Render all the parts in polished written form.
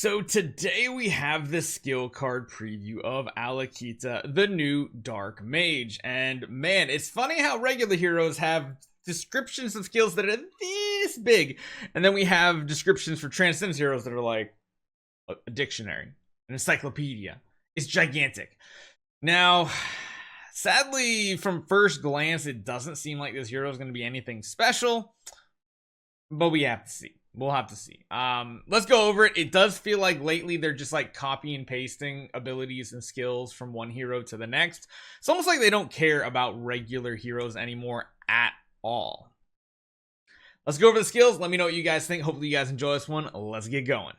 So today we have the skill card preview of Alikita, the new Dark Mage. And man, it's funny how regular heroes have descriptions of skills that are this big. And then we have descriptions for transcendence heroes that are like a dictionary, an encyclopedia. It's gigantic. Now, sadly, from first glance, it doesn't seem like this hero is going to be anything special. But we have to see. We'll have to see. Let's go over it. It does feel like lately they're just like copy and pasting abilities and skills from one hero to the next. It's almost like they don't care about regular heroes anymore at all. Let's go over the skills. Let me know what you guys think. Hopefully you guys enjoy this one. Let's get going.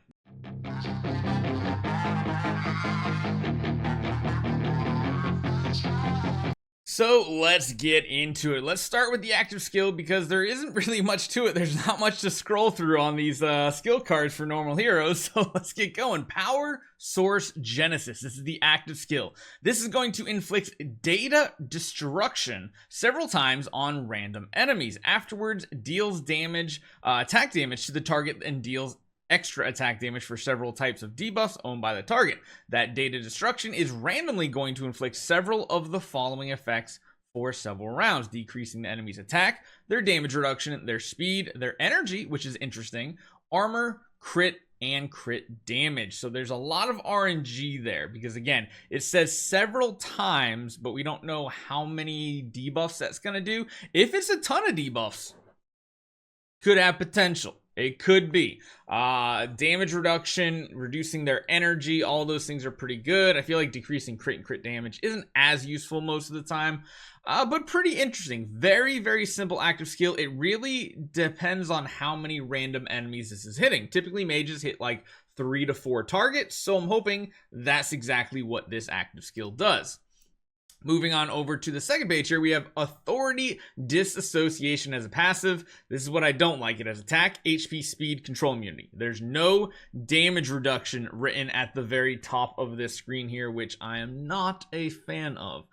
So let's get into it. Let's start with the active skill because there isn't really much to it. There's not much to scroll through on these skill cards for normal heroes. So let's get going. Power Source Genesis. This is the active skill. This is going to inflict data destruction several times on random enemies. Afterwards, deals damage, attack damage to the target and deals extra attack damage for several types of debuffs owned by the target. That data destruction is randomly going to inflict several of the following effects for several rounds, decreasing the enemy's attack, their damage reduction, their speed, their energy, which is interesting, armor, crit, and crit damage. So there's a lot of RNG there because again, it says several times, but we don't know how many debuffs that's going to do. If it's a ton of debuffs, could have potential. It could be damage reduction, reducing their energy. All those things are pretty good. I feel like decreasing crit and crit damage isn't as useful most of the time, but pretty interesting. Very, very simple active skill. It really depends on how many random enemies this is hitting. Typically mages hit like 3 to 4 targets, so I'm hoping that's exactly what this active skill does. Moving on over to the second page here, we have Authority Disassociation as a passive. This is what I don't like it as attack, HP, speed, control immunity. There's no damage reduction written at the very top of this screen here, which I am not a fan of.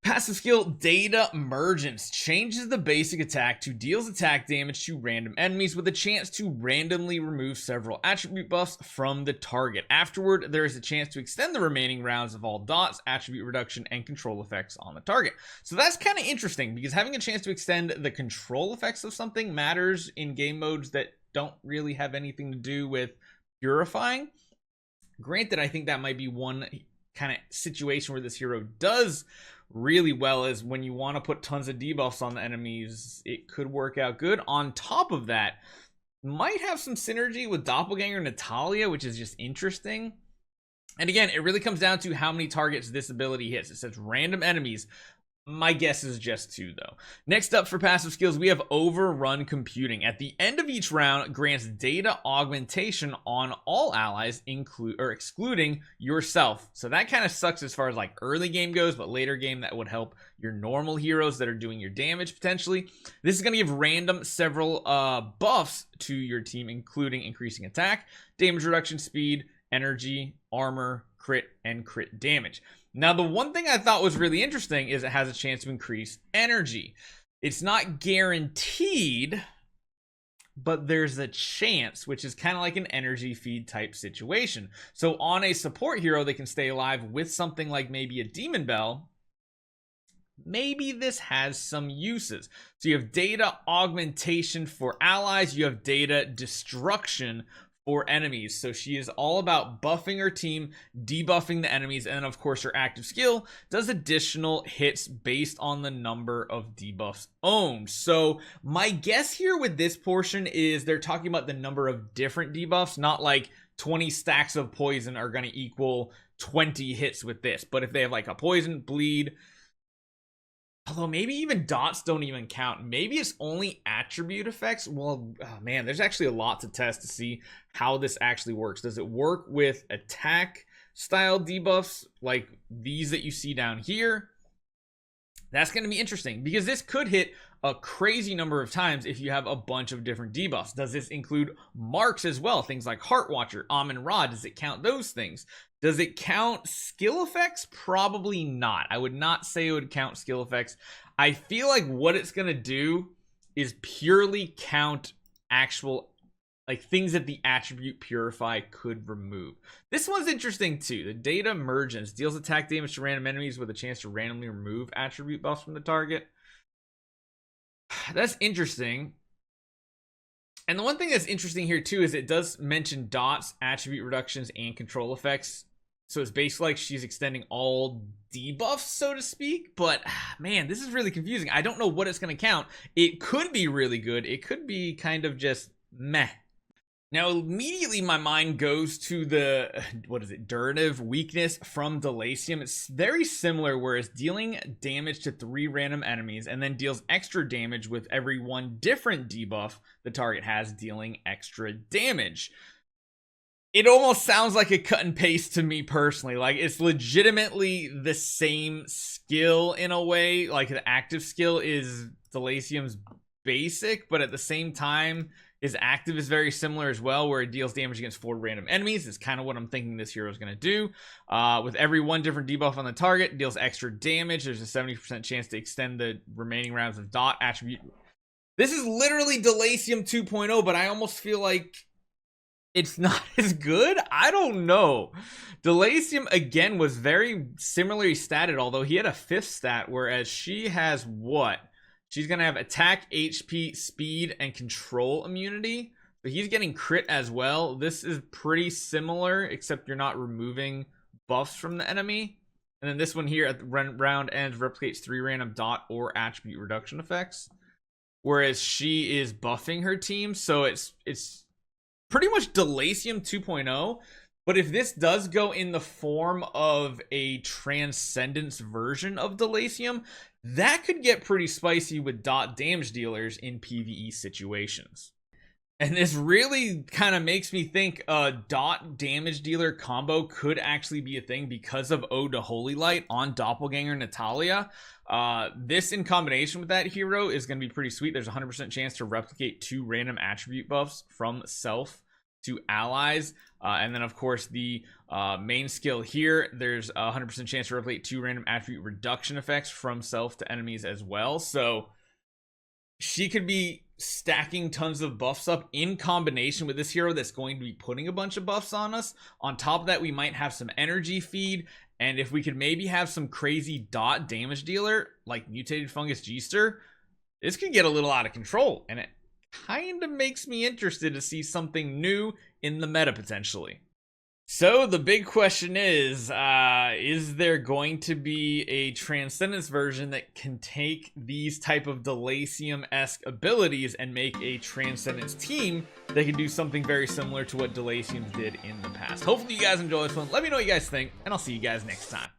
Passive skill Data Emergence changes the basic attack to deals attack damage to random enemies with a chance to randomly remove several attribute buffs from the target. Afterward, there is a chance to extend the remaining rounds of all dots, attribute reduction, and control effects on the target. So that's kind of interesting because having a chance to extend the control effects of something matters in game modes that don't really have anything to do with purifying. Granted, I think that might be one kind of situation where this hero does really well is when you want to put tons of debuffs on the enemies, it could work out good. On top of that, might have some synergy with Doppelganger Natalia, which is just interesting. And again, it really comes down to how many targets this ability hits. It says random enemies. My guess is just 2 though. Next up for passive skills, we have Overrun Computing. At the end of each round, grants data augmentation on all allies, excluding yourself. So that kind of sucks as far as like early game goes, but later game that would help your normal heroes that are doing your damage potentially. This is going to give random several buffs to your team, including increasing attack, damage reduction, speed, energy, armor, crit, and crit damage. Now, the one thing I thought was really interesting is it has a chance to increase energy. It's not guaranteed, but there's a chance, which is kind of like an energy feed type situation. So on a support hero, they can stay alive with something like maybe a Demon Bell. Maybe this has some uses. So you have data augmentation for allies. You have data destruction for enemies. So she is all about buffing her team, debuffing the enemies, and then of course her active skill does additional hits based on the number of debuffs owned. So my guess here with this portion is they're talking about the number of different debuffs, not like 20 stacks of poison are going to equal 20 hits with this. But if they have like a poison, bleed, although maybe even dots don't even count. Maybe it's only attribute effects. Well, oh man, there's actually a lot to test to see how this actually works. Does it work with attack style debuffs like these that you see down here? That's going to be interesting because this could hit a crazy number of times if you have a bunch of different debuffs. Does this include marks as well? Things like Heart Watcher, Amun Ra, does it count those things? Does it count skill effects? Probably not. I would not say it would count skill effects. I feel like what it's going to do is purely count actual like things that the attribute Purify could remove. This one's interesting too. The Data Emergence deals attack damage to random enemies with a chance to randomly remove attribute buffs from the target. That's interesting. And the one thing that's interesting here too is it does mention dots, attribute reductions, and control effects. So it's basically like she's extending all debuffs, so to speak. But man, this is really confusing. I don't know what it's going to count. It could be really good. It could be kind of just meh. Now, immediately my mind goes to the, what is it, Durative Weakness from Delacium. It's very similar, whereas dealing damage to 3 random enemies and then deals extra damage with every 1 different debuff the target has, dealing extra damage. It almost sounds like a cut and paste to me personally. Like, it's legitimately the same skill in a way. Like, the active skill is Delacium's basic, but at the same time, his active is very similar as well, where it deals damage against 4 random enemies. It's kind of what I'm thinking this hero is going to do. With every 1 different debuff on the target, deals extra damage. There's a 70% chance to extend the remaining rounds of dot attribute. This is literally Delacium 2.0, but I almost feel like it's not as good. I don't know. Delacium, again, was very similarly statted, although he had a 5th stat, whereas she has what? She's going to have attack, HP, speed, and control immunity. But he's getting crit as well. This is pretty similar, except you're not removing buffs from the enemy. And then this one here at the round end replicates 3 random dot or attribute reduction effects. Whereas she is buffing her team. So it's pretty much Delacium 2.0. But if this does go in the form of a transcendence version of Delacium, that could get pretty spicy with dot damage dealers in PvE situations. And this really kind of makes me think a dot damage dealer combo could actually be a thing because of Ode to Holy Light on Doppelganger Natalia. This in combination with that hero is going to be pretty sweet. There's a 100% chance to replicate 2 random attribute buffs from self to allies, and then of course the main skill here, there's a 100% chance to replicate 2 random attribute reduction effects from self to enemies as well. So she could be stacking tons of buffs up in combination with this hero that's going to be putting a bunch of buffs on us. On top of that, we might have some energy feed, and if we could maybe have some crazy dot damage dealer like Mutated Fungus G-Ster, this could get a little out of control, and it kind of makes me interested to see something new in the meta potentially. So the big question is there going to be a Transcendence version that can take these type of Delacium-esque abilities and make a Transcendence team that can do something very similar to what Delacium did in the past? Hopefully you guys enjoy this one. Let me know what you guys think, and I'll see you guys next time.